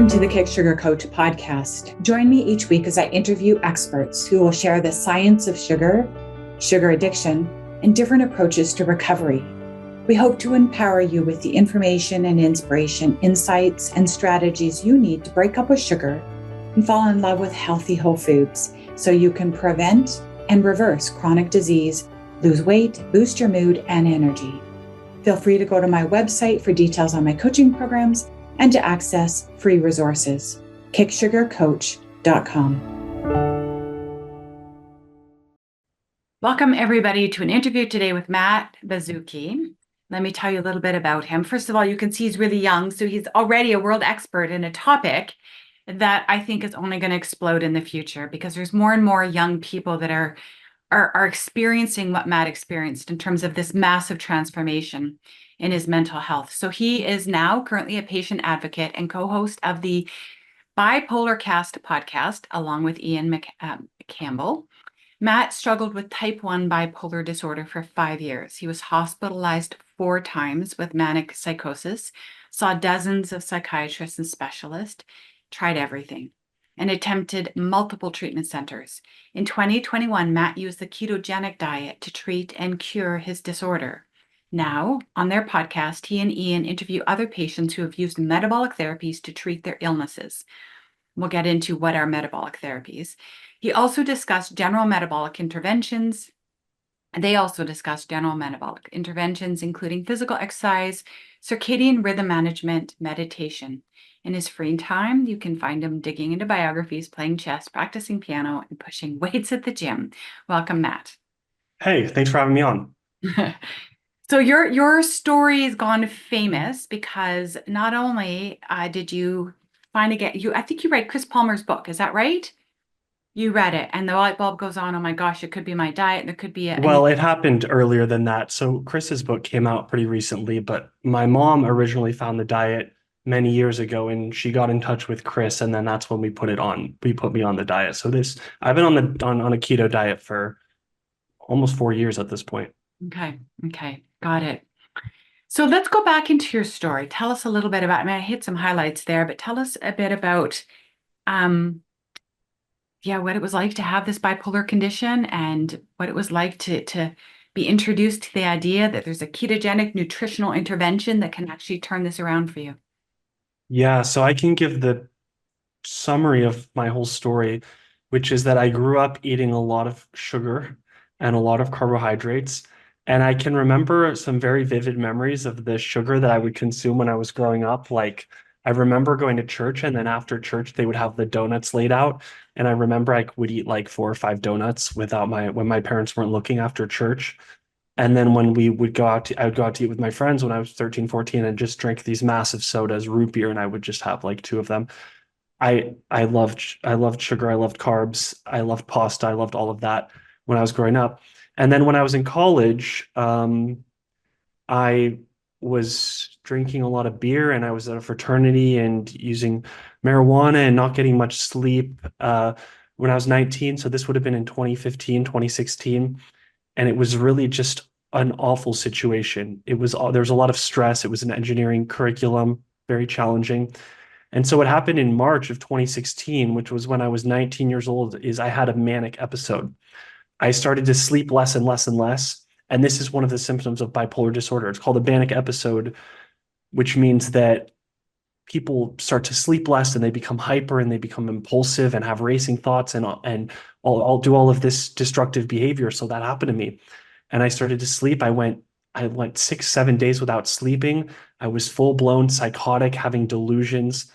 Welcome to the Kick Sugar Coach podcast. Join me each week as I interview experts who will share the science of sugar, sugar addiction, and different approaches to recovery. We hope to empower you with the information and inspiration, insights, and strategies you need to break up with sugar and fall in love with healthy whole foods so you can prevent and reverse chronic disease, lose weight, boost your mood and energy. Feel free to go to my website for details on my coaching programs and to access free resources, kicksugarcoach.com. Welcome everybody to an interview today with Matt Bazuki. Let me tell you a little bit about him. First of all, you can see he's really young, so he's already a world expert in a topic that I think is only going to explode in the future because there's more and more young people that are experiencing what Matt experienced in terms of this massive transformation in his mental health. So he is now currently a patient advocate and co-host of the Bipolar Cast podcast, along with Ian Campbell. Matt struggled with type 1 bipolar disorder for 5 years. He was hospitalized 4 times with manic psychosis, saw dozens of psychiatrists and specialists, tried everything, and attempted multiple treatment centers. In 2021, Matt used the ketogenic diet to treat and cure his disorder. Now, on their podcast, he and Ian interview other patients who have used metabolic therapies to treat their illnesses. We'll get into what are metabolic therapies. He also discussed general metabolic interventions. They also discussed general metabolic interventions, including physical exercise, circadian rhythm management, meditation. In his free time, you can find him digging into biographies, playing chess, practicing piano, and pushing weights at the gym. Welcome, Matt. Hey, thanks for having me on. So your story has gone famous because not only did you finally I think you read Chris Palmer's book, is that right? You read it and the light bulb goes on, oh my gosh, it could be my diet and there could be Well, it happened earlier than that. So Chris's book came out pretty recently, but my mom originally found the diet many years ago and she got in touch with Chris and then that's when we put me on the diet. So I've been on a keto diet for almost 4 years at this point. Okay, got it. So let's go back into your story. Tell us a little bit about, I hit some highlights there, but tell us a bit about, what it was like to have this bipolar condition and what it was like to be introduced to the idea that there's a ketogenic nutritional intervention that can actually turn this around for you. Yeah, so I can give the summary of my whole story, which is that I grew up eating a lot of sugar and a lot of carbohydrates. And I can remember some very vivid memories of the sugar that I would consume when I was growing up. Like, I remember going to church, and then after church, they would have the donuts laid out. And I remember I would eat like 4 or 5 donuts when my parents weren't looking after church. And then when I would go out to eat with my friends when I was 13, 14, and just drink these massive sodas, root beer, and I would just have like 2 of them. I loved sugar, I loved carbs, I loved pasta, I loved all of that when I was growing up. And then when I was in college, I was drinking a lot of beer and I was at a fraternity and using marijuana and not getting much sleep when I was 19. So this would have been in 2015, 2016. And it was really just an awful situation. There was a lot of stress. It was an engineering curriculum, very challenging. And so what happened in March of 2016, which was when I was 19 years old, is I had a manic episode. I started to sleep less and less and less. And this is one of the symptoms of bipolar disorder. It's called a manic episode, which means that people start to sleep less and they become hyper and they become impulsive and have racing thoughts and I'll do all of this destructive behavior. So that happened to me. And I started to sleep. I went 6, 7 days without sleeping. I was full blown psychotic, having delusions.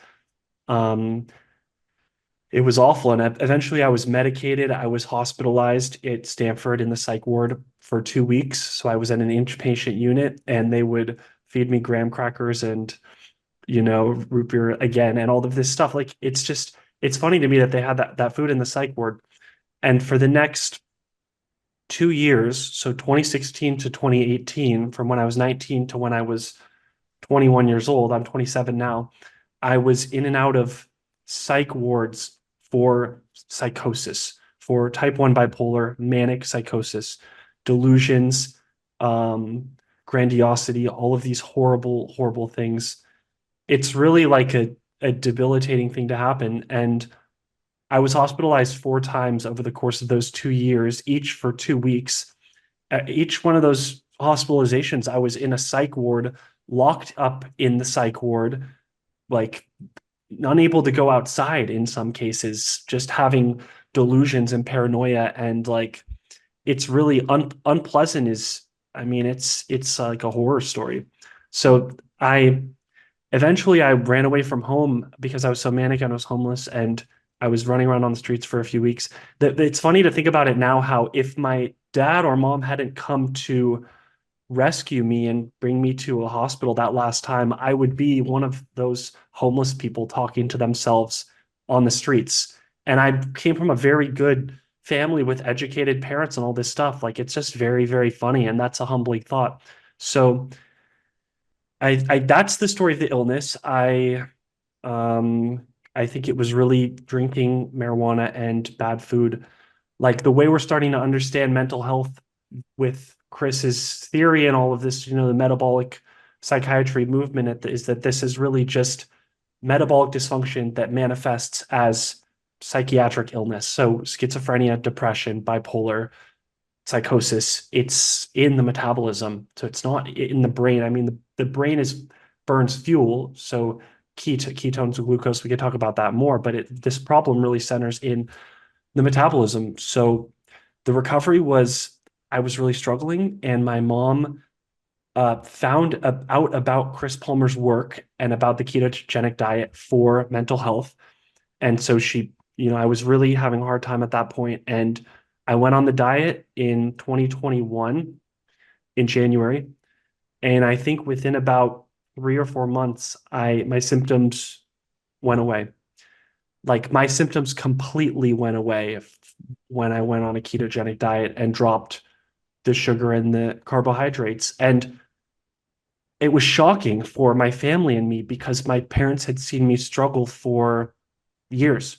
It was awful. And eventually I was medicated. I was hospitalized at Stanford in the psych ward for 2 weeks. So I was in an inpatient unit and they would feed me graham crackers and, root beer again and all of this stuff. Like, it's funny to me that they had that food in the psych ward. And for the next 2 years, so 2016 to 2018, from when I was 19 to when I was 21 years old, I'm 27 now, I was in and out of psych wards for psychosis, for type 1 bipolar, manic psychosis, delusions, grandiosity, all of these horrible, horrible things. It's really like a debilitating thing to happen. And I was hospitalized 4 times over the course of those 2 years, each for 2 weeks. Each one of those hospitalizations, I was in a psych ward, locked up in the psych ward, like unable to go outside in some cases, just having delusions and paranoia. And like, it's really unpleasant is, I mean, it's like a horror story. So I eventually I ran away from home because I was so manic and I was homeless and I was running around on the streets for a few weeks. That it's funny to think about it now, how if my dad or mom hadn't come to rescue me and bring me to a hospital that last time, I would be one of those homeless people talking to themselves on the streets. And I came from a very good family with educated parents and all this stuff. Like it's just very, very funny. And that's a humbling thought. So I that's the story of the illness. Um I think it was really drinking marijuana and bad food. Like the way we're starting to understand mental health with Chris's theory and all of this, the metabolic psychiatry movement is that this is really just metabolic dysfunction that manifests as psychiatric illness. So schizophrenia, depression, bipolar, psychosis, it's in the metabolism. So it's not in the brain. I mean, the brain is burns fuel. So ketones and glucose, we could talk about that more, but this problem really centers in the metabolism. So the recovery was, I was really struggling, and my mom found out about Chris Palmer's work and about the ketogenic diet for mental health. And so I was really having a hard time at that point. And I went on the diet in 2021 in January. And I think within about 3 or 4 months, my symptoms went away. Like my symptoms completely went away when I went on a ketogenic diet and dropped the sugar and the carbohydrates. And it was shocking for my family and me because my parents had seen me struggle for years.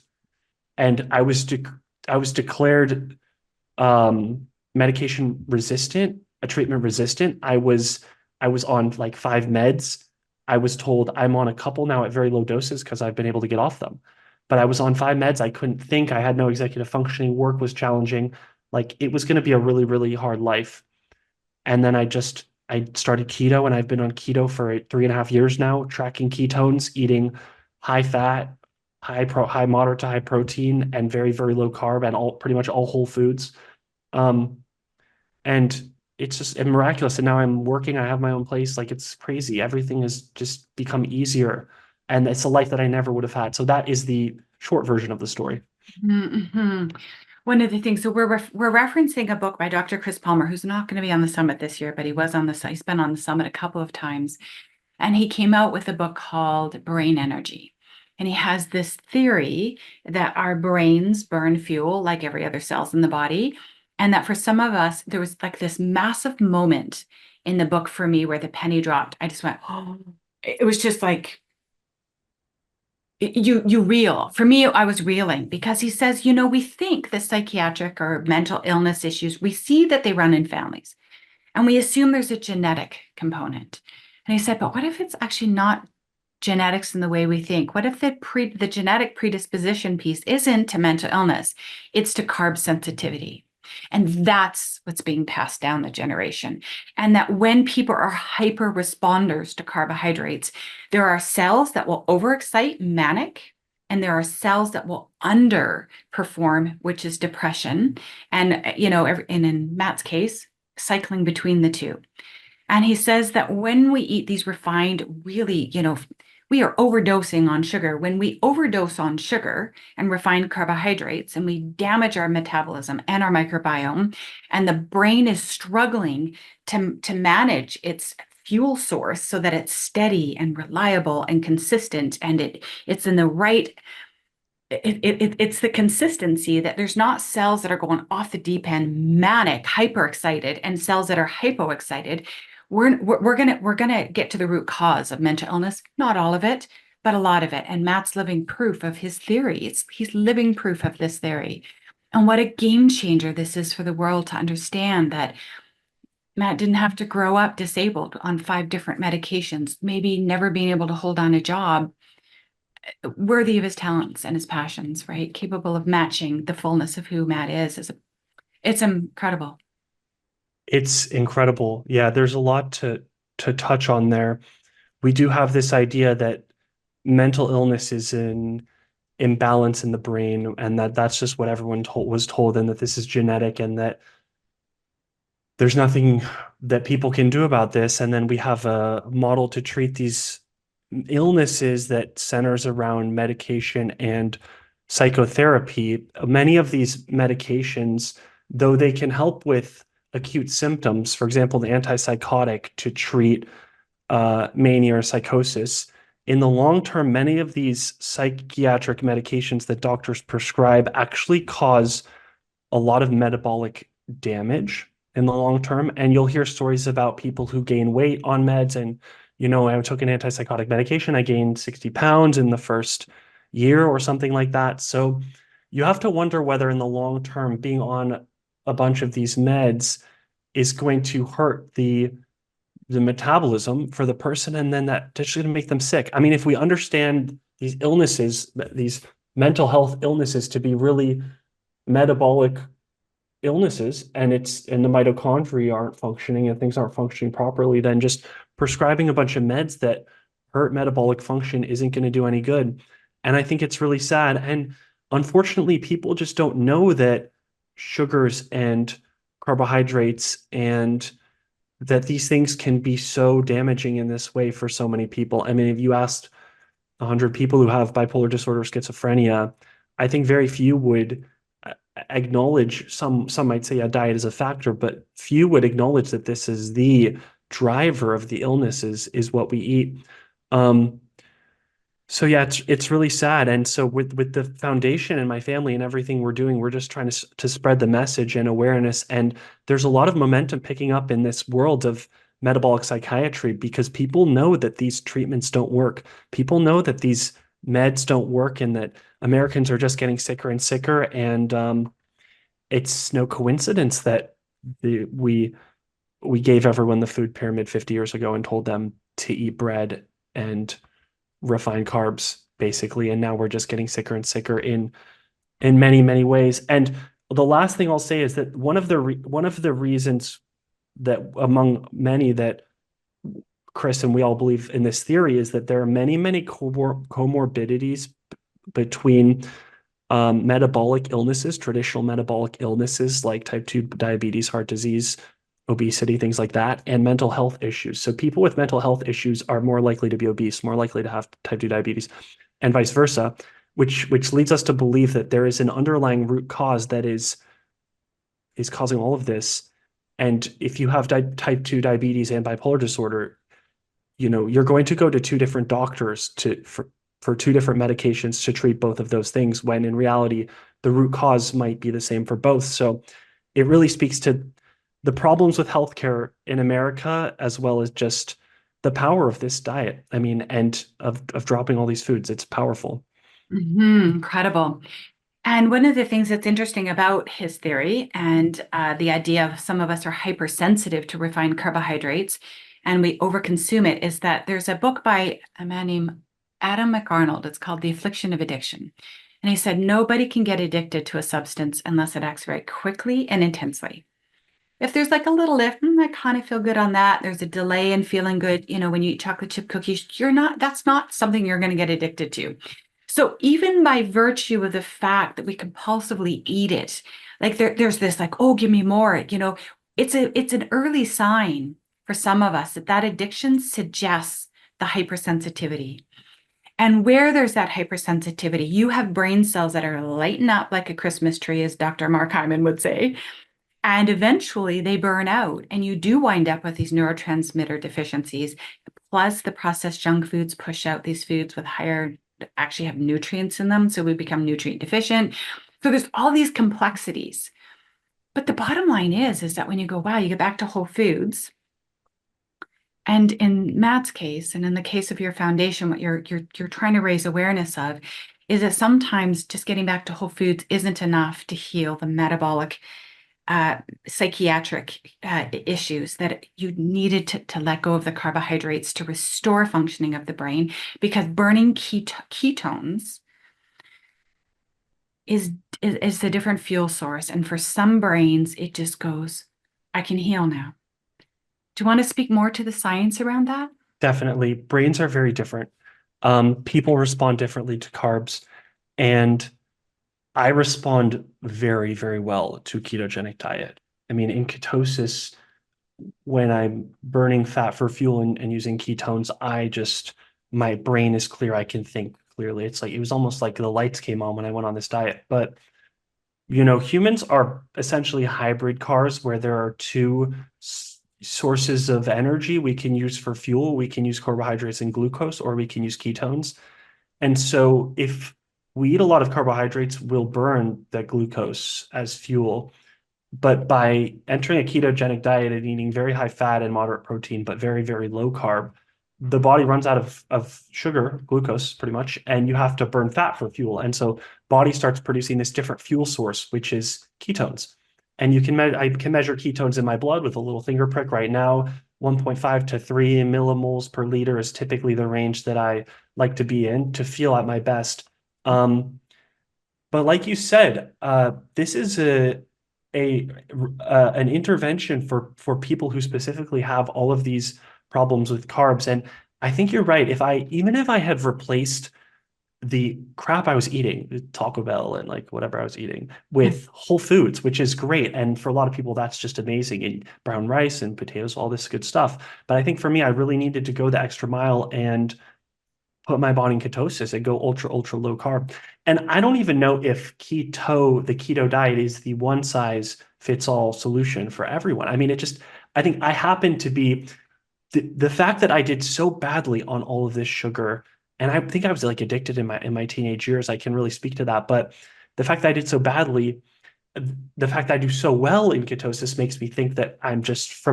And I was declared medication resistant, a treatment resistant. I was on like 5 meds. I was told I'm on a couple now at very low doses because I've been able to get off them. But I was on 5 meds. I couldn't think. I had no executive functioning. Work was challenging. Like it was going to be a really, really hard life. And then I started keto, and I've been on keto for 3.5 years now, tracking ketones, eating high fat, high moderate to high protein, and very, very low carb, and all pretty much all whole foods. Um, and it's just miraculous. And now I'm working, I have my own place. Like it's crazy. Everything has just become easier. And it's a life that I never would have had. So that is the short version of the story. Hmm. One of the things, so we're referencing a book by Dr. Chris Palmer, who's not going to be on the summit this year, but he's been on the summit a couple of times. And he came out with a book called Brain Energy. And he has this theory that our brains burn fuel like every other cells in the body. And that for some of us, there was like this massive moment in the book for me where the penny dropped. I just went, oh, it was just like, you reel. For me, I was reeling because he says, we think the psychiatric or mental illness issues, we see that they run in families and we assume there's a genetic component. And he said, but what if it's actually not genetics in the way we think? What if the genetic predisposition piece isn't to mental illness, it's to carb sensitivity? And that's what's being passed down the generation. And that when people are hyper responders to carbohydrates, there are cells that will overexcite, manic, and there are cells that will underperform, which is depression. And, and in Matt's case, cycling between the two. And he says that when we eat these refined, really, we are overdosing on sugar. When we overdose on sugar and refined carbohydrates, and we damage our metabolism and our microbiome, and the brain is struggling to manage its fuel source so that it's steady and reliable and consistent, and it's in the right. It's the consistency that there's not cells that are going off the deep end, manic, hyper excited, and cells that are hypo excited. We're gonna get to the root cause of mental illness. Not all of it, but a lot of it. And Matt's living proof of his theory. He's living proof of this theory. And what a game changer this is for the world to understand that Matt didn't have to grow up disabled on 5 different medications, maybe never being able to hold on a job. worthy of his talents and his passions, right? Capable of matching the fullness of who Matt is it's incredible. It's incredible. Yeah, there's a lot to touch on there. We do have this idea that mental illness is an imbalance in the brain, and that that's just what everyone was told, and that this is genetic, and that there's nothing that people can do about this. And then we have a model to treat these illnesses that centers around medication and psychotherapy. Many of these medications, though they can help with acute symptoms, for example, the antipsychotic to treat mania or psychosis, in the long term, many of these psychiatric medications that doctors prescribe actually cause a lot of metabolic damage in the long term. And you'll hear stories about people who gain weight on meds. And, I took an antipsychotic medication. I gained 60 pounds in the first year or something like that. So you have to wonder whether in the long term, being on a bunch of these meds is going to hurt the metabolism for the person, and then that's going to make them sick. I mean, if we understand these illnesses, these mental health illnesses to be really metabolic illnesses, and the mitochondria aren't functioning and things aren't functioning properly, then just prescribing a bunch of meds that hurt metabolic function isn't going to do any good. And I think it's really sad. And unfortunately, people just don't know that sugars and carbohydrates and that these things can be so damaging in this way for so many people. I mean, if you asked 100 people who have bipolar disorder or schizophrenia, I think very few would acknowledge, some might say a diet is a factor, but few would acknowledge that this is the driver of the illness is what we eat. So yeah, it's really sad. And so with the foundation and my family and everything we're doing, we're just trying to spread the message and awareness. And there's a lot of momentum picking up in this world of metabolic psychiatry because people know that these treatments don't work. People know that these meds don't work and that Americans are just getting sicker and sicker. And it's no coincidence that we gave everyone the food pyramid 50 years ago and told them to eat bread and refined carbs, basically. And now we're just getting sicker and sicker in many, many ways. And the last thing I'll say is that one of the reasons that among many that Chris and we all believe in this theory is that there are many, many comorbidities between metabolic illnesses, traditional metabolic illnesses like type 2 diabetes, heart disease, obesity, things like that, and mental health issues. So people with mental health issues are more likely to be obese, more likely to have type 2 diabetes, and vice versa, which leads us to believe that there is an underlying root cause that is causing all of this. And if you have type 2 diabetes and bipolar disorder, you're going to go to two different doctors for two different medications to treat both of those things, when in reality, the root cause might be the same for both. So it really speaks to the problems with healthcare in America, as well as just the power of this diet. I mean, and of dropping all these foods. It's powerful. Incredible. And one of the things that's interesting about his theory and the idea of some of us are hypersensitive to refined carbohydrates and we overconsume it is that there's a book by a man named Adam McArnold. It's called The Affliction of Addiction. And he said, nobody can get addicted to a substance unless it acts very quickly and intensely. If there's like a little lift, I kind of feel good on that. There's a delay in feeling good. When you eat chocolate chip cookies, that's not something you're going to get addicted to. So even by virtue of the fact that we compulsively eat it, like there's this like, oh, give me more, it's an early sign for some of us that addiction suggests the hypersensitivity. And where there's that hypersensitivity, you have brain cells that are lighting up like a Christmas tree, as Dr. Mark Hyman would say. And eventually they burn out and you do wind up with these neurotransmitter deficiencies. Plus the processed junk foods push out these foods with actually have nutrients in them. So we become nutrient deficient. So there's all these complexities. But the bottom line is that when you go, wow, you get back to whole foods. And in Matt's case, and in the case of your foundation, what you're trying to raise awareness of is that sometimes just getting back to whole foods isn't enough to heal the metabolic uh, psychiatric issues, that you needed to let go of the carbohydrates to restore functioning of the brain, because burning ketones is, is a different fuel source. And for some brains, it just goes, I can heal now. Do you want to speak more to the science around that? Definitely. Brains are very different. People respond differently to carbs, and I respond very, very well to ketogenic diet. I mean, in ketosis, when I'm burning fat for fuel and using ketones, my brain is clear. I can think clearly. It's like, it was almost like the lights came on when I went on this diet. But, humans are essentially hybrid cars where there are two sources of energy we can use for fuel. We can use carbohydrates and glucose, or we can use ketones. And so if we eat a lot of carbohydrates, we'll burn that glucose as fuel. But by entering a ketogenic diet and eating very high fat and moderate protein, but very, very low carb, the body runs out of sugar, glucose, pretty much, and you have to burn fat for fuel. And so body starts producing this different fuel source, which is ketones. And I can measure ketones in my blood with a little finger prick right now. 1.5 to 3 millimoles per liter is typically the range that I like to be in to feel at my best. But like you said, this is a an intervention for people who specifically have all of these problems with carbs. And I think you're right. Even if I had replaced the crap I was eating, Taco Bell and like whatever I was eating, with whole foods, which is great. And for a lot of people, that's just amazing. And brown rice and potatoes, all this good stuff. But I think for me, I really needed to go the extra mile and put my body in ketosis and go ultra, ultra low carb. And I don't even know if the keto diet is the one size fits all solution for everyone. I mean, I think I happen to be the fact that I did so badly on all of this sugar, and I think I was like addicted in my teenage years. I can really speak to that. But the fact that I did so badly, the fact that I do so well in ketosis makes me think that I'm just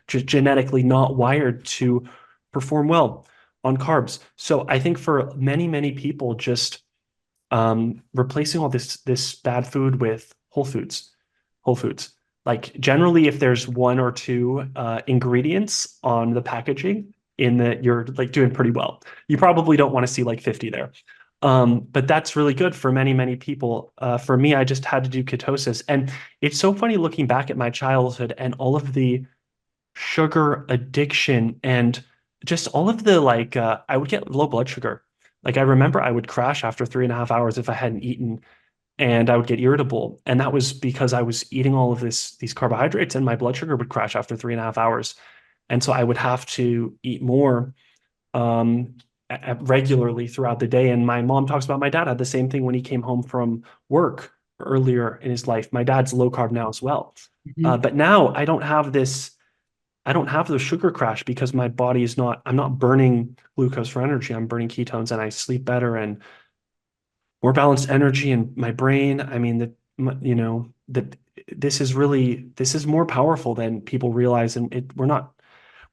genetically not wired to perform well on carbs. So I think for many, many people, just replacing all this bad food with whole foods. Like generally, if there's one or two ingredients on the packaging, in that you're like doing pretty well. You probably don't want to see like 50 there. But that's really good for many, many people. For me, I just had to do ketosis. And it's so funny looking back at my childhood and all of the sugar addiction and just all of the I would get low blood sugar. Like I remember I would crash after 3.5 hours if I hadn't eaten, and I would get irritable. And that was because I was eating all of these carbohydrates, and my blood sugar would crash after 3.5 hours. And so I would have to eat more um, regularly throughout the day. And my mom talks about my dad had the same thing when he came home from work earlier in his life. My dad's low carb now as well. Mhm. But now I don't have the sugar crash because my body is not, I'm not burning glucose for energy. I'm burning ketones, and I sleep better and more balanced energy in my brain. I mean, that this is more powerful than people realize. And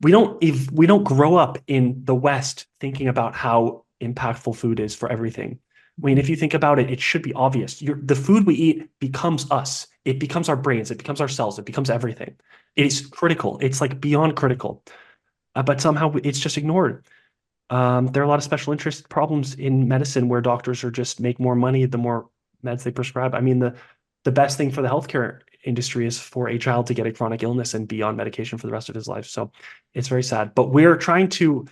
we don't grow up in the West thinking about how impactful food is for everything. I mean, if you think about it, it should be obvious. The food we eat becomes us. It becomes our brains. It becomes our cells. It becomes everything. It is critical. It's like beyond critical, but somehow it's just ignored. There are a lot of special interest problems in medicine where doctors are just make more money the more meds they prescribe. I mean, the best thing for the healthcare industry is for a child to get a chronic illness and be on medication for the rest of his life. So it's very sad. But we're trying to,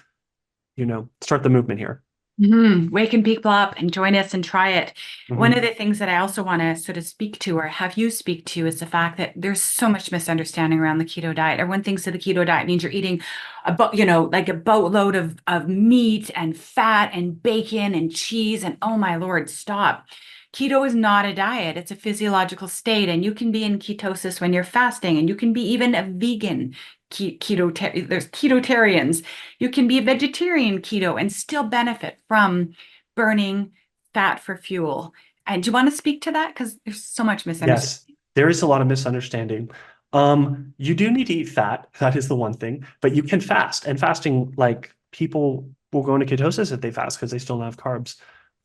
start the movement here. Waken people up and join us and try it. One of Mhm. the things that I also want to sort of speak to, or have you speak to, is the fact that there's so much misunderstanding around the keto diet. Everyone thinks that the keto diet means you're eating like a boatload of meat and fat and bacon and cheese. And oh my Lord, stop. Keto is not a diet. It's a physiological state. And you can be in ketosis when you're fasting, and you can be even a vegan there's ketotarians. You can be a vegetarian keto and still benefit from burning fat for fuel. And do you want to speak to that? Because there's so much misunderstanding. Yes, there is a lot of misunderstanding. You do need to eat fat. That is the one thing, but you can fast. And fasting, like people will go into ketosis if they fast because they still don't have carbs.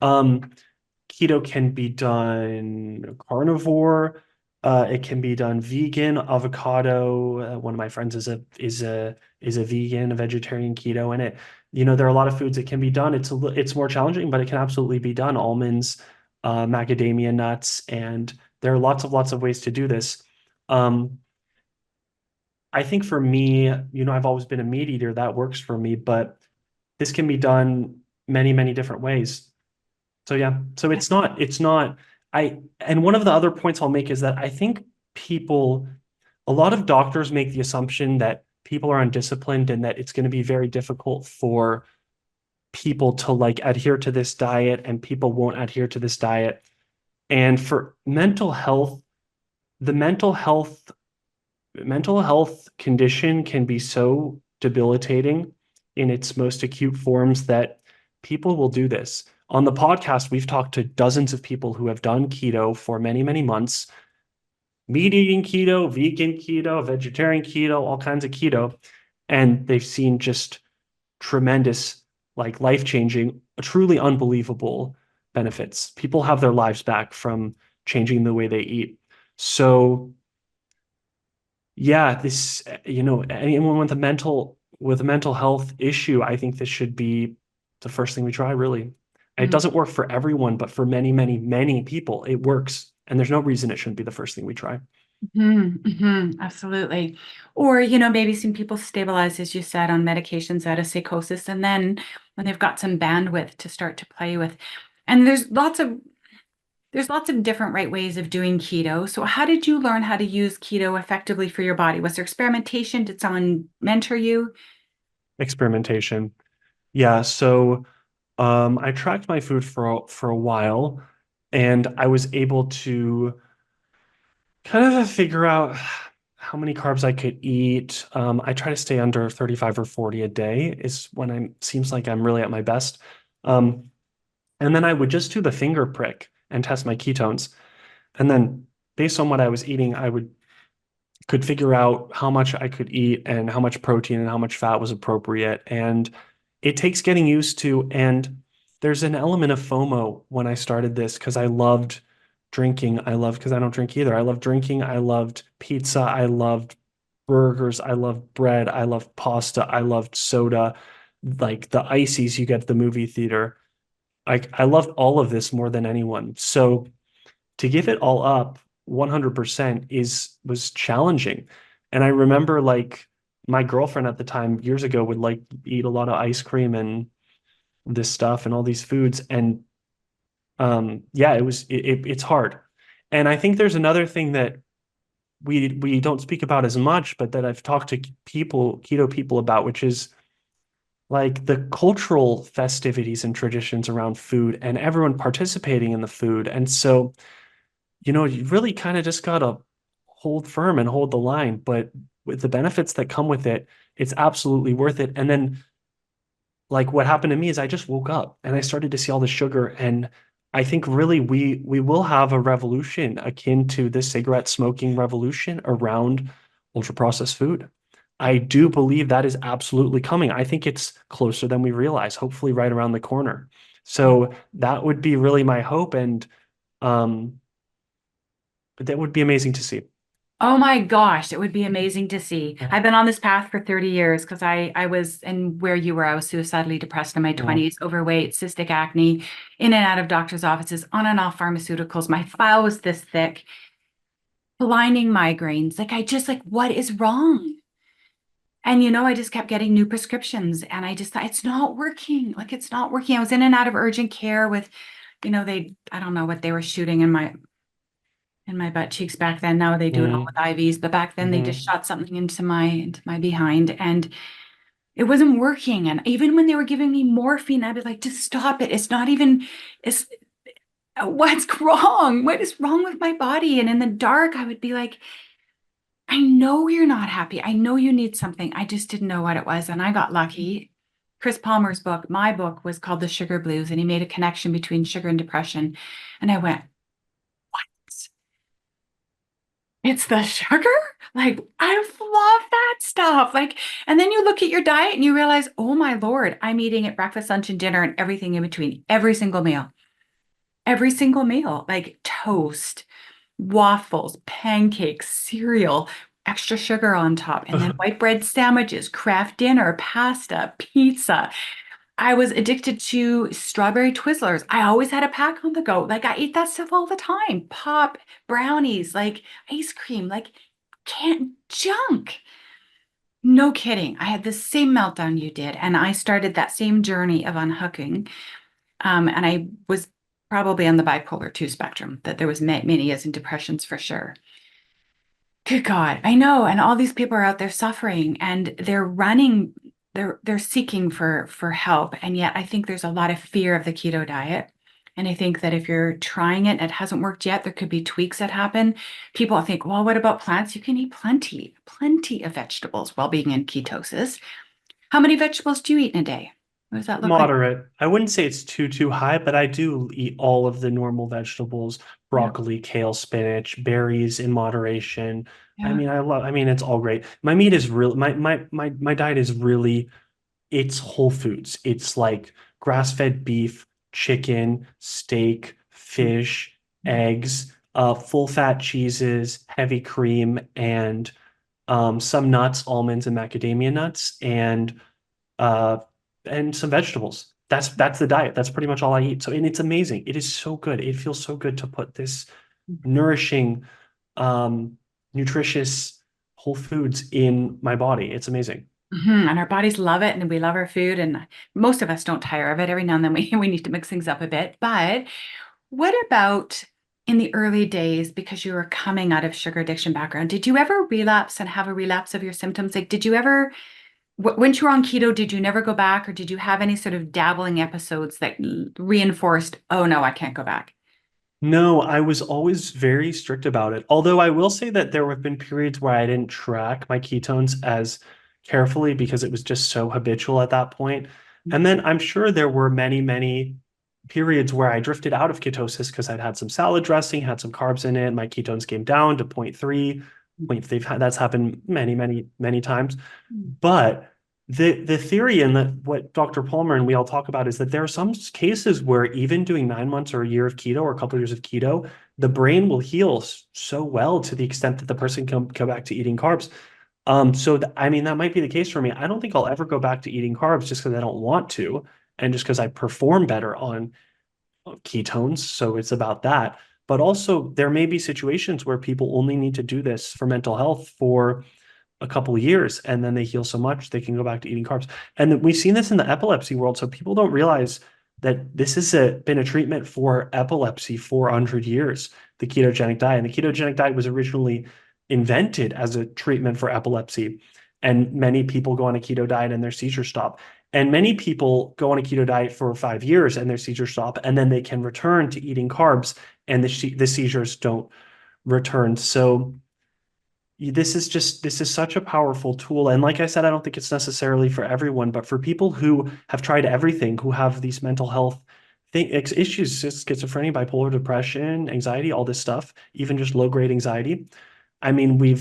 Um, Keto can be done carnivore. It can be done vegan, avocado. One of my friends is a vegan, a vegetarian, keto, and there are a lot of foods that can be done. It's more challenging, but it can absolutely be done. Almonds, macadamia nuts, and there are lots of ways to do this. Um, I think for me, I've always been a meat eater. That works for me, but this can be done many different ways. So yeah, so and one of the other points I'll make is that I think people, a lot of doctors make the assumption that people are undisciplined and that it's going to be very difficult for people to like adhere to this diet and people won't adhere to this diet. And for mental health, the mental health condition can be so debilitating in its most acute forms that people will do this. On the podcast, we've talked to dozens of people who have done keto for many months, meat eating keto, vegan keto, vegetarian keto, all kinds of keto, and they've seen just tremendous, like life changing, truly unbelievable benefits. People have their lives back from changing the way they eat. So yeah, anyone with a mental health issue, I think this should be the first thing we try, really. It doesn't work for everyone, but for many people, it works. And there's no reason it shouldn't be the first thing we try. Absolutely. Or, maybe some people stabilize, as you said, on medications out of psychosis, and then when they've got some bandwidth to start to play with. And there's lots of different right ways of doing keto. So how did you learn how to use keto effectively for your body? Was there experimentation? Did someone mentor you? Experimentation. Yeah, so I tracked my food for a while, and I was able to kind of figure out how many carbs I could eat. I try to stay under 35 or 40 a day is when seems like I'm really at my best. Um, and then I would just do the finger prick and test my ketones. And then based on what I was eating, could figure out how much I could eat and how much protein and how much fat was appropriate. And it takes getting used to. And there's an element of FOMO when I started this because I loved drinking. Because I don't drink either. I loved drinking. I loved pizza. I loved burgers. I loved bread. I loved pasta. I loved soda, like the ices you get at the movie theater. I loved all of this more than anyone. So to give it all up 100% was challenging. And I remember like my girlfriend at the time years ago would like eat a lot of ice cream and this stuff and all these foods. And yeah, it's hard. And I think there's another thing that we don't speak about as much, but that I've talked to keto people about, which is like the cultural festivities and traditions around food and everyone participating in the food. And so you really kind of just gotta hold firm and hold the line. But with the benefits that come with it, it's absolutely worth it. And then, like, what happened to me is I just woke up and I started to see all the sugar. And I think really we will have a revolution akin to the cigarette smoking revolution around ultra processed food. I do believe that is absolutely coming. I think it's closer than we realize, hopefully right around the corner. So that would be really my hope. And um, but that would be amazing to see. Oh my gosh, it would be amazing to see. I've been on this path for 30 years because I was, and where you were, I was suicidally depressed in my Mm, 20s, overweight, cystic acne, in and out of doctor's offices, on and off pharmaceuticals. My file was this thick, blinding migraines. Like I just like, what is wrong? And I just kept getting new prescriptions and I just thought it's not working. Like it's not working. I was in and out of urgent care with, I don't know what they were shooting in my butt cheeks back then. Now they do it all mm, with IVs, but back then they just mhm. shot something into my behind and it wasn't working. And even when they were giving me morphine, I'd be like, just stop it. It's not even, it's what's wrong? What is wrong with my body? And in the dark, I would be like, I know you're not happy. I know you need something. I just didn't know what it was. And I got lucky. Chris Palmer's book, my book was called The Sugar Blues, and he made a connection between sugar and depression. And I went, it's the sugar? Like, I love that stuff. Like, and then you look at your diet and you realize, oh my Lord, I'm eating at breakfast, lunch, and dinner and everything in between, every single meal, like toast, waffles, pancakes, cereal, extra sugar on top, and then white bread sandwiches, Kraft dinner, pasta, pizza. I was addicted to strawberry Twizzlers. I always had a pack on the go. Like I ate that stuff all the time. Pop, brownies, like ice cream, like can't junk. No kidding. I had the same meltdown you did, and I started that same journey of unhooking. And I was probably on the bipolar 2 spectrum, that there was manias and depressions for sure. Good God, I know. And all these people are out there suffering and they're running, they're seeking for help. And yet I think there's a lot of fear of the keto diet. And I think that if you're trying it, it hasn't worked yet, there could be tweaks that happen. People think, well, what about plants? You can eat plenty of vegetables while being in ketosis. How many vegetables do you eat in a day? What does that look like? Moderate. I wouldn't say it's too high, but I do eat all of the normal vegetables, Yeah. broccoli, kale, spinach, berries in moderation. Yeah. I mean it's all great. My meat is real my diet is really it's whole foods. It's like grass-fed beef, chicken, steak, fish, eggs, full fat cheeses, heavy cream, and some nuts, almonds and macadamia nuts, uh, and some vegetables. That's the diet. That's pretty much all I eat. So, and it's amazing. It is so good. It feels so good to put this nourishing, um, nutritious whole foods in my body. It's amazing. And our bodies love it, and we love our food, and most of us don't tire of it. Every now and then we need to mix things up a bit. But what about in the early days, because you were coming out of sugar addiction background, did you ever relapse and have a relapse of your symptoms? Like, did you ever, when you were on keto, did you never go back, or did you have any sort of dabbling episodes that reinforced, oh no, I can't go back? No, I was always very strict about it. Although I will say that there have been periods where I didn't track my ketones as carefully because it was just so habitual at that point. And then I'm sure there were many periods where I drifted out of ketosis because I'd had some salad dressing, had some carbs in it. My ketones came down to 0.3. That's happened many times. But the theory and what Dr. Palmer and we all talk about is that there are some cases where even doing 9 months or a year of keto or a couple of years of keto, the brain will heal so well to the extent that the person can go back to eating carbs. I mean, that might be the case for me. I don't think I'll ever go back to eating carbs just because I don't want to, and just because I perform better on ketones. So it's about that. But also, there may be situations where people only need to do this for mental health for a couple of years and then they heal so much they can go back to eating carbs. And we've seen this in the epilepsy world. So people don't realize that this has been a treatment for epilepsy for 100 years, the ketogenic diet. And the ketogenic diet was originally invented as a treatment for epilepsy. And many people go on a keto diet and their seizures stop. And many people go on a keto diet for 5 years and their seizures stop. And then they can return to eating carbs and the seizures don't return. So this is such a powerful tool. And like I said, I don't think it's necessarily for everyone, but for people who have tried everything, who have these mental health issues, schizophrenia, bipolar depression, anxiety, all this stuff, even just low grade anxiety. I mean, we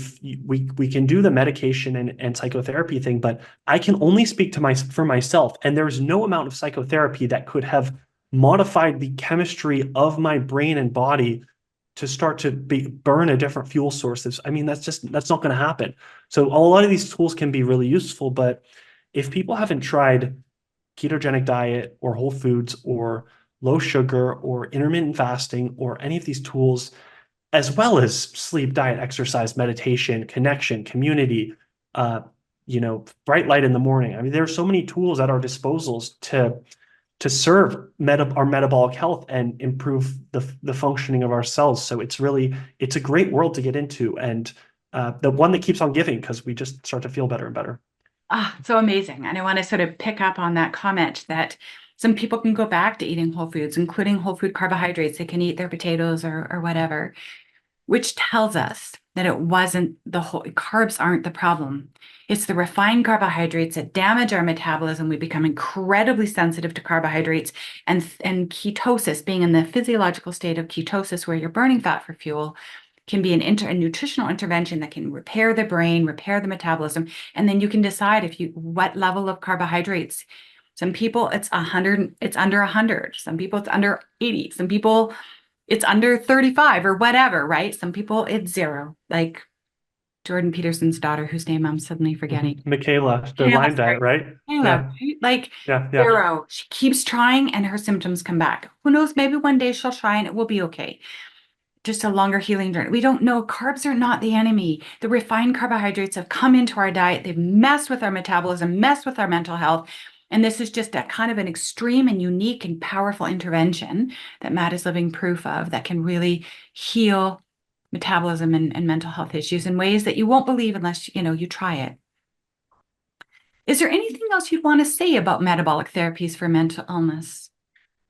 can do the medication and psychotherapy thing, but I can only speak to for myself. And there's no amount of psychotherapy that could have modified the chemistry of my brain and body to start to burn a different fuel sources. I mean, that's not going to happen. So a lot of these tools can be really useful, but if people haven't tried ketogenic diet or whole foods or low sugar or intermittent fasting or any of these tools, as well as sleep, diet, exercise, meditation, connection, community, uh, bright light in the morning. I mean, there are so many tools at our disposals to serve our metabolic health and improve the functioning of our cells. So it's a great world to get into, and the one that keeps on giving because we just start to feel better and better. Ah, so amazing. And I want to sort of pick up on that comment that some people can go back to eating whole foods, including whole food carbohydrates. They can eat their potatoes or whatever, which tells us that it wasn't the whole carbs aren't the problem. It's the refined carbohydrates that damage our metabolism. We become incredibly sensitive to carbohydrates, and ketosis, being in the physiological state of ketosis where you're burning fat for fuel, can be a nutritional intervention that can repair the brain, repair the metabolism, and then you can decide what level of carbohydrates. Some people it's 100, it's under 100. Some people it's under 80. Some people it's under 35 or whatever, right? Some people it's zero, like Jordan Peterson's daughter, whose name I'm suddenly forgetting. Michaela, the Kayla, Lyme diet, sorry. right? Kayla, Yeah, right? Like yeah, yeah. zero. She keeps trying and her symptoms come back. Who knows? Maybe one day she'll try and it will be okay. Just a longer healing journey. We don't know. Carbs are not the enemy. The refined carbohydrates have come into our diet. They've messed with our metabolism, messed with our mental health. And this is just a kind of an extreme and unique and powerful intervention that Matt is living proof of that can really heal metabolism and mental health issues in ways that you won't believe unless you try it. Is there anything else you'd want to say about metabolic therapies for mental illness?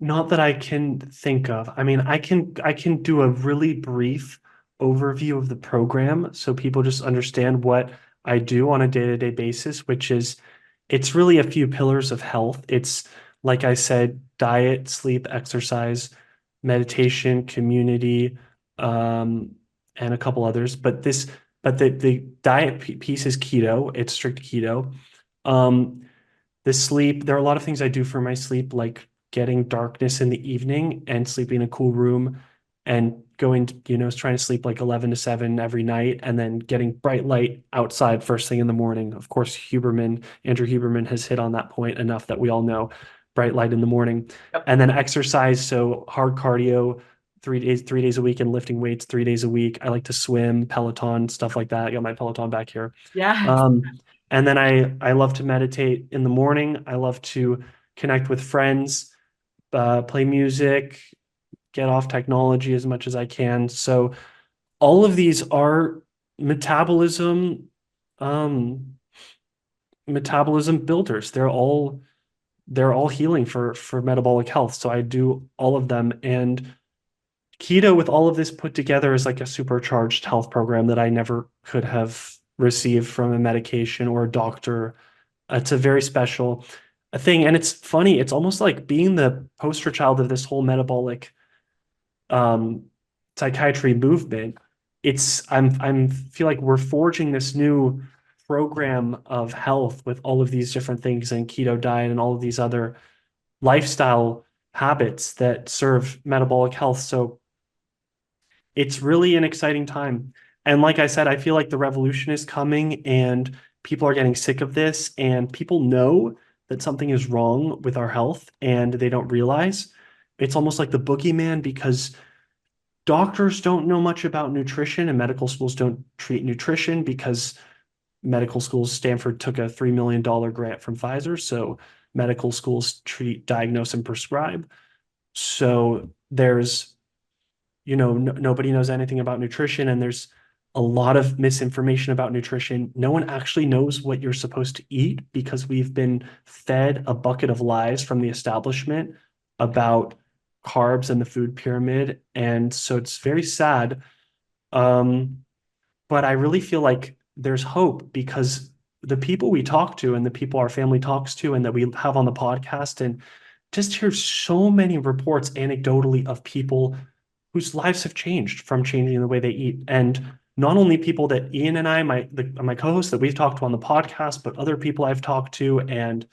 Not that I can think of. I mean, I can do a really brief overview of the program so people just understand what I do on a day-to-day basis, which is it's really a few pillars of health. It's like I said, diet, sleep, exercise, meditation, community, um, and a couple others. But the diet piece is keto. It's strict keto. Um, the sleep, there are a lot of things I do for my sleep, like getting darkness in the evening and sleeping in a cool room and going to, trying to sleep like 11 to 7 every night and then getting bright light outside first thing in the morning. Of course, Andrew Huberman has hit on that point enough that we all know bright light in the morning. Yep. And then exercise, so hard cardio, 3 days a week and lifting weights 3 days a week. I like to swim, Peloton, stuff like that. I got my Peloton back here. Yes. And then I love to meditate in the morning. I love to connect with friends, play music, get off technology as much as I can. So all of these are metabolism, um, metabolism builders. They're all healing for metabolic health. So I do all of them. And keto with all of this put together is like a supercharged health program that I never could have received from a medication or a doctor. It's a very special thing. And it's funny, it's almost like being the poster child of this whole metabolic um, psychiatry movement. I'm feel like we're forging this new program of health with all of these different things and keto diet and all of these other lifestyle habits that serve metabolic health. So it's really an exciting time. And like I said, I feel like the revolution is coming and people are getting sick of this and people know that something is wrong with our health and they don't realize. It's almost like the boogeyman because doctors don't know much about nutrition and medical schools don't treat nutrition because medical schools, Stanford took a $3 million grant from Pfizer. So medical schools treat, diagnose, and prescribe. So there's nobody knows anything about nutrition and there's a lot of misinformation about nutrition. No one actually knows what you're supposed to eat because we've been fed a bucket of lies from the establishment about carbs and the food pyramid. And so it's very sad. Um, but I really feel like there's hope because the people we talk to and the people our family talks to and that we have on the podcast and just hear so many reports anecdotally of people whose lives have changed from changing the way they eat. And not only people that Ian and I, my co-hosts that we've talked to on the podcast, but other people I've talked to, and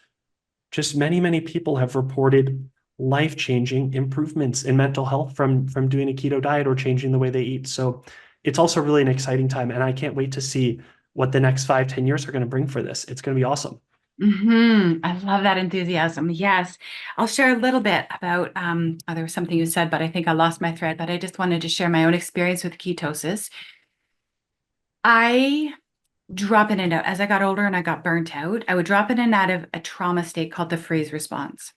just many, many people have reported life-changing improvements in mental health from doing a keto diet or changing the way they eat. So it's also really an exciting time. And I can't wait to see what the next 5, 10 years are going to bring for this. It's going to be awesome. I love that enthusiasm. Yes. I'll share a little bit about there was something you said, but I think I lost my thread, but I just wanted to share my own experience with ketosis. I drop in and out as I got older and I got burnt out. I would drop in and out of a trauma state called the freeze response.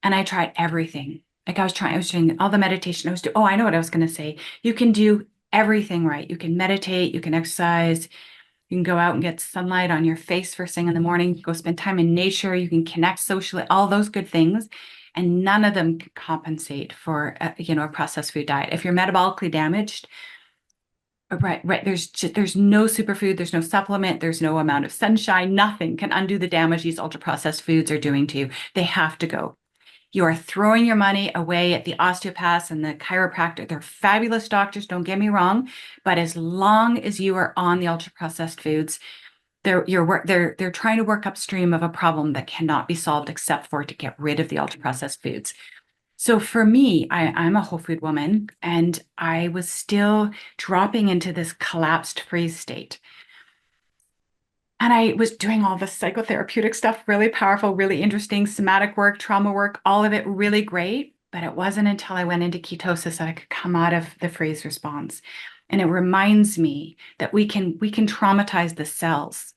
And I tried everything. Like I was doing all the meditation. Oh, I know what I was going to say. You can do everything right. You can meditate, you can exercise, you can go out and get sunlight on your face first thing in the morning, go spend time in nature, you can connect socially, all those good things. And none of them can compensate for a processed food diet. If you're metabolically damaged, right, there's no superfood, there's no supplement, there's no amount of sunshine, nothing can undo the damage these ultra processed foods are doing to you. They have to go. You are throwing your money away at the osteopaths and the chiropractor. They're fabulous doctors, don't get me wrong, but as long as you are on the ultra processed foods, they're trying to work upstream of a problem that cannot be solved except for to get rid of the ultra processed foods. So for me, I'm a whole food woman, and I was still dropping into this collapsed freeze state. And I was doing all this psychotherapeutic stuff, really powerful, really interesting, somatic work, trauma work, all of it really great. But it wasn't until I went into ketosis that I could come out of the freeze response. And it reminds me that we can traumatize the cells.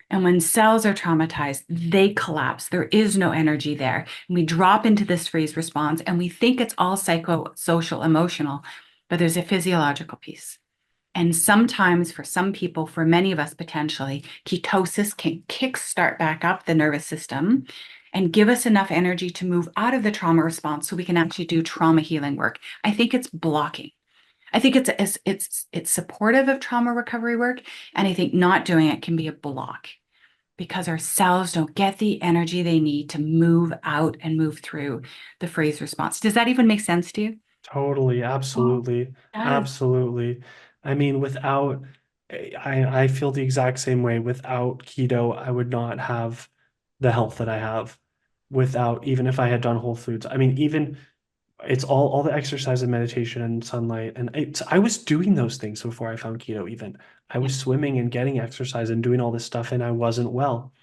And when cells are traumatized, they collapse. There is no energy there. And we drop into this freeze response and we think it's all psychosocial, emotional, but there's a physiological piece. And sometimes, for some people, for many of us potentially, ketosis can kickstart back up the nervous system and give us enough energy to move out of the trauma response so we can actually do trauma healing work. I think it's blocking. I think it's supportive of trauma recovery work, and I think not doing it can be a block because our cells don't get the energy they need to move out and move through the freeze response. Does that even make sense to you? Totally, Oh, absolutely, it does. absolutely. I mean, without, I feel the exact same way. Without keto, I would not have the health that I have. Without, even if I had done Whole Foods, I mean, even it's all the exercise and meditation and sunlight, and I was doing those things before I found keto. Even I Yeah. was swimming and getting exercise and doing all this stuff, and I wasn't well.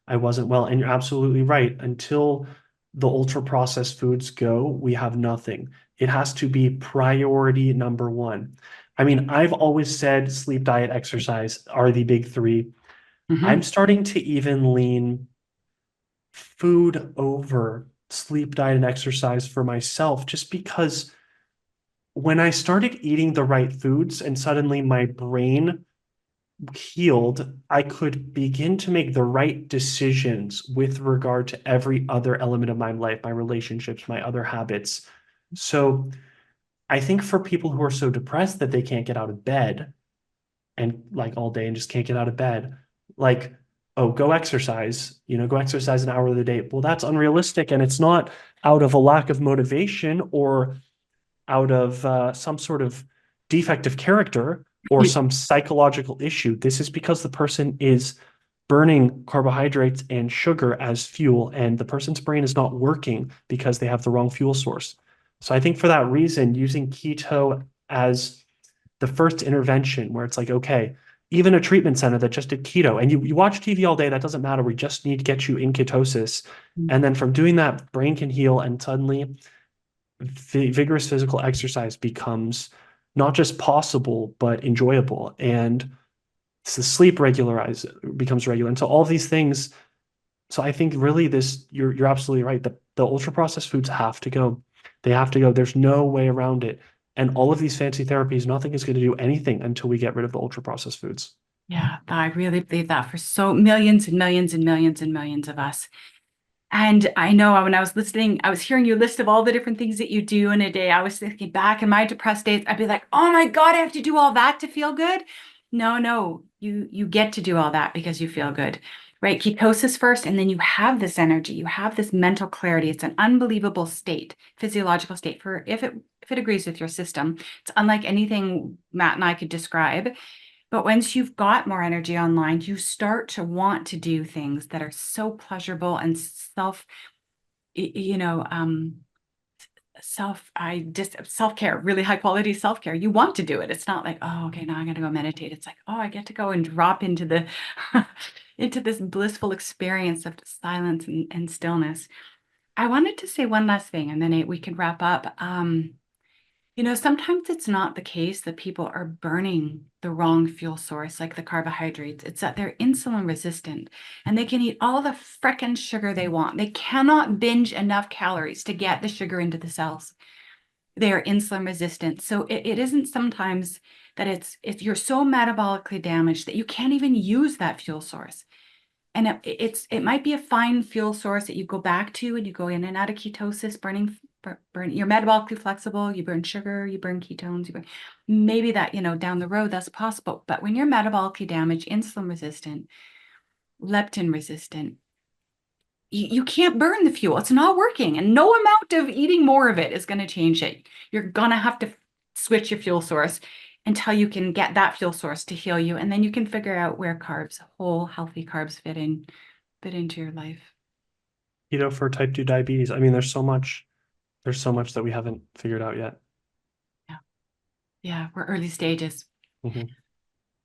I wasn't well. And you're absolutely right. Until the ultra processed foods go, we have nothing. It has to be priority number one. I mean, I've always said sleep, diet, exercise are the big three. I'm Mhm. starting to even lean food over sleep, diet, and exercise for myself, just because when I started eating the right foods and suddenly my brain healed, I could begin to make the right decisions with regard to every other element of my life, my relationships, my other habits. So I think for people who are so depressed that they can't get out of bed and like all day and just can't get out of bed, like, oh, go exercise, go exercise an hour of the day. Well, that's unrealistic. And it's not out of a lack of motivation or out of some sort of defect of character or some psychological issue. This is because the person is burning carbohydrates and sugar as fuel, and the person's brain is not working because they have the wrong fuel source. So I think for that reason, using keto as the first intervention, where it's like, okay, even a treatment center that just did keto, and you watch TV all day, that doesn't matter. We just need to get you in ketosis. And then from doing that, brain can heal, and suddenly vigorous physical exercise becomes not just possible but enjoyable, and the sleep regularize becomes regular, and so all these things. So I think really this, you're absolutely right. The ultra processed foods have to go. They have to go. There's no way around it. And all of these fancy therapies, nothing is going to do anything until we get rid of the ultra processed foods. Yeah, I really believe that for so millions and millions and millions and millions of us. And I know when I was listening, I was hearing you list of all the different things that you do in a day. I was thinking back in my depressed days, I'd be like, oh my God, I have to do all that to feel good. No, no, you get to do all that because you feel good, right? Ketosis first, and then you have this energy, you have this mental clarity. It's an unbelievable state, physiological state for if it agrees with your system. It's unlike anything Matt and I could describe. But once you've got more energy online, you start to want to do things that are so pleasurable and you know, self-care, really high quality self-care. You want to do it. It's not like, oh, okay, now I'm gonna go meditate. It's like, oh, I get to go and drop into the into this blissful experience of silence and stillness. I wanted to say one last thing, and then we can wrap up. Sometimes it's not the case that people are burning the wrong fuel source, like the carbohydrates. It's that they're insulin resistant and they can eat all the frickin' sugar they want. They cannot binge enough calories to get the sugar into the cells. They are insulin resistant. So it isn't sometimes that it's you're so metabolically damaged that you can't even use that fuel source. And it might be a fine fuel source that you go back to and you go in and out of ketosis, burn. You're metabolically flexible. You burn sugar, you burn ketones, maybe that down the road that's possible. But when you're metabolically damaged, insulin resistant, leptin resistant, you can't burn the fuel. It's not working, and no amount of eating more of it is going to change it. You're gonna have to switch your fuel source until you can get that fuel source to heal you, and then you can figure out where carbs, whole healthy carbs, fit into your life. For type 2 diabetes, I mean, there's so much there's so much that we haven't figured out yet. Yeah. Yeah, we're early stages. Mhm.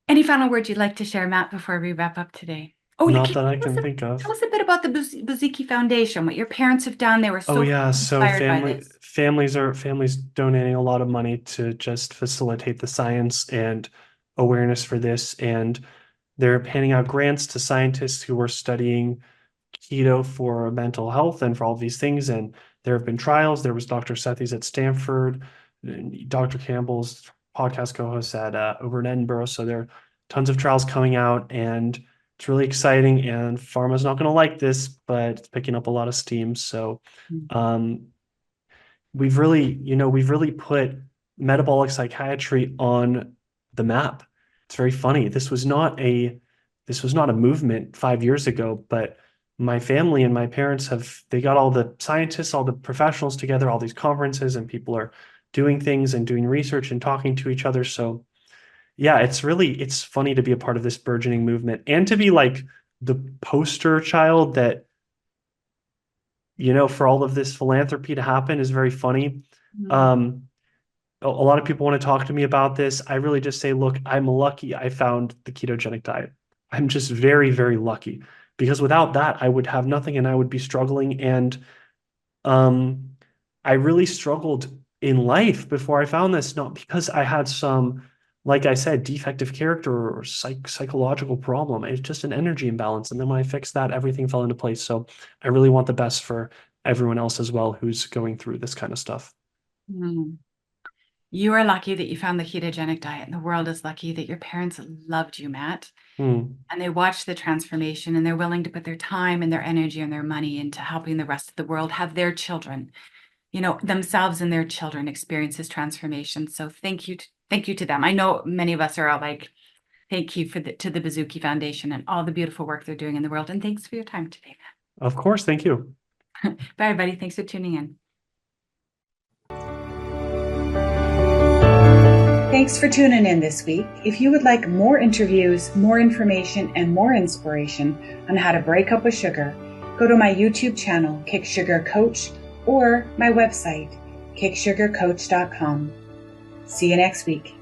Any final words you'd like to share, Matt, before we wrap up today? Oh, Not can that I you can think tell of. us a bit about the Bazuki Foundation, what your parents have done. They were Oh so yeah, so inspired by this. families donating a lot of money to just facilitate the science and awareness for this, and they're handing out grants to scientists who are studying keto for mental health and for all of these things. And there have been trials. There was Dr. Sethi's at Stanford, Dr. Campbell's podcast co-host at over in Edinburgh. So there are tons of trials coming out, and it's really exciting. And pharma's not going to like this, but it's picking up a lot of steam. So Mm. um, we've really put metabolic psychiatry on the map. It's very funny. This was not a movement 5 years ago, but my family and my parents they got all the scientists, all the professionals together, all these conferences, and people are doing things and doing research and talking to each other. So yeah, it's funny to be a part of this burgeoning movement and to be like the poster child that, for all of this philanthropy to happen is very funny. Mm. Um, a lot of people want to talk to me about this. I really just say, look, I'm lucky I found the ketogenic diet. I'm just very, very lucky because without that, I would have nothing and I would be struggling. And um, I really struggled in life before I found this, not because I had some, like I said, defective character or psychological problem. It's just an energy imbalance. And then when I fixed that, everything fell into place. So I really want the best for everyone else as well who's going through this kind of stuff. Mm. You are lucky that you found the ketogenic diet, and the world is lucky that your parents loved you, Matt, Hmm. and they watched the transformation, and they're willing to put their time and their energy and their money into helping the rest of the world have their children, themselves and their children experience this transformation. So thank you to them. I know many of us are all like, thank you to the Bazuki Foundation and all the beautiful work they're doing in the world. And thanks for your time today, Of course. Thank you. Matt. Bye, everybody. Thanks for tuning in. Thanks for tuning in this week. If you would like more interviews, more information, and more inspiration on how to break up with sugar, go to my YouTube channel, Kick Sugar Coach, or my website, kicksugarcoach.com. See you next week.